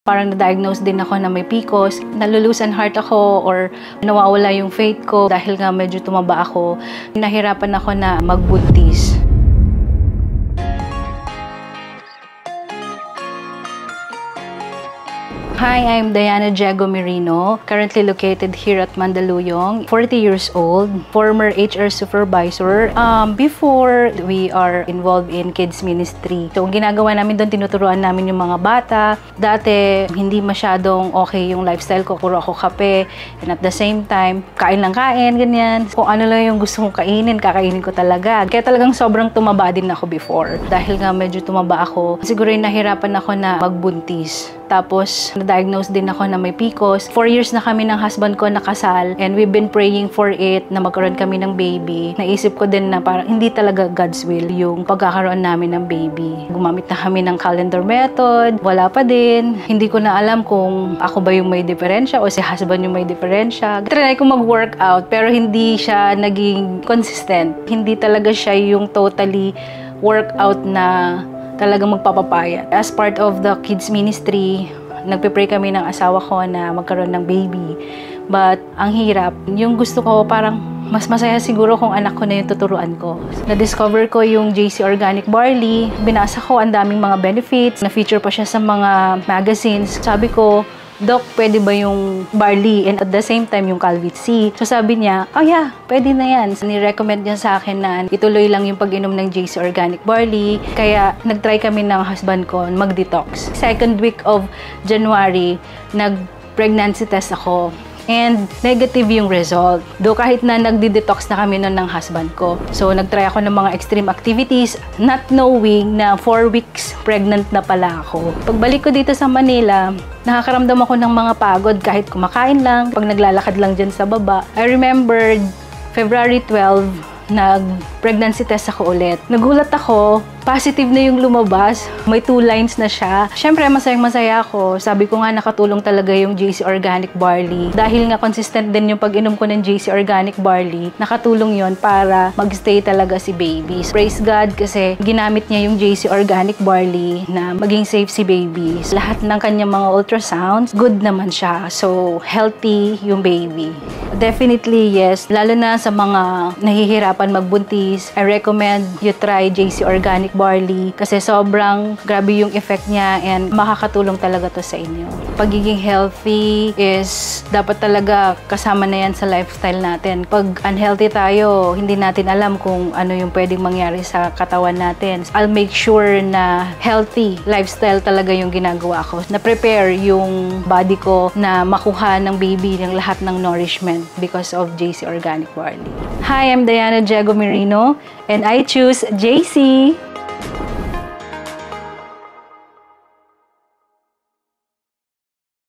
Parang na-diagnose din ako na may PCOS. Nalulusan heart ako or nawawala yung faith ko dahil nga medyo tumaba ako. Nahirapan ako na magbuntis. Hi, I'm Diana Diego Merino, currently located here at Mandaluyong, 40 years old, former HR supervisor. Before, we are involved in kids ministry. So, ang ginagawa namin doon, tinuturuan namin yung mga bata. Dati, hindi masyadong okay yung lifestyle ko, puro ako kape. And at the same time, kain lang kain, ganyan. Kung ano lang yung gusto kong kainin, kakainin ko talaga. Kaya talagang sobrang tumaba din ako before. Dahil nga medyo tumaba ako, siguro yung nahirapan ako na magbuntis. Tapos, na-diagnose din ako na may PCOS. 4 years na kami ng husband ko nakasal and we've been praying for it na magkaroon kami ng baby. Naisip ko din na parang hindi talaga God's will yung pagkakaroon namin ng baby. Gumamit na kami ng calendar method. Wala pa din. Hindi ko na alam kung ako ba yung may diferensya o si husband yung may diferensya. Trinay ko mag-workout pero hindi siya naging consistent. Hindi talaga siya yung totally workout na talagang magpapapaya. As part of the kids ministry, nagpe-pray kami ng asawa ko na magkaroon ng baby. But ang hirap, yung gusto ko parang mas masaya siguro kung anak ko na yung tuturuan ko. Na-discover ko yung JC Organic Barley. Binasa ko ang daming mga benefits. Na-feature pa siya sa mga magazines. Sabi ko, Doc, pwede ba yung barley and at the same time yung Calvit-C? So sabi niya, oh yeah, pwede na yan. Ni-recommend niya sa akin na ituloy lang yung pag-inom ng JC Organic Barley. Kaya nag-try kami ng husband ko mag-detox. Second week of January, nag-pregnancy test ako. And negative yung result. Though kahit na nagdi-detox na kami nun ng husband ko. So nag-try ako ng mga extreme activities, not knowing na 4 weeks pregnant na pala ako. Pagbalik ko dito sa Manila, nakakaramdam ako ng mga pagod kahit kumakain lang, pag naglalakad lang dyan sa baba. I remembered February 12, nag-pregnancy test ako ulit. Nagulat ako, positive na yung lumabas. May 2 lines na siya. Siyempre, masayang-masaya ako. Sabi ko nga, nakatulong talaga yung JC Organic Barley. Dahil nga consistent din yung pag-inom ko ng JC Organic Barley, nakatulong yon para mag-stay talaga si baby. Praise God kasi ginamit niya yung JC Organic Barley na maging safe si baby. Lahat ng kanyang mga ultrasounds, good naman siya. So, healthy yung baby. Definitely, yes. Lalo na sa mga nahihirapan magbuntis, I recommend you try JC Organic Barley kasi sobrang grabe yung effect niya and makakatulong talaga to sa inyo. Pagiging healthy is dapat talaga kasama na yan sa lifestyle natin. Pag unhealthy tayo, hindi natin alam kung ano yung pwedeng mangyari sa katawan natin. I'll make sure na healthy lifestyle talaga yung ginagawa ko. Na-prepare yung body ko na makuha ng baby ng lahat ng nourishment because of JC Organic Barley. Hi, I'm Diana Diego Merino and I choose JC.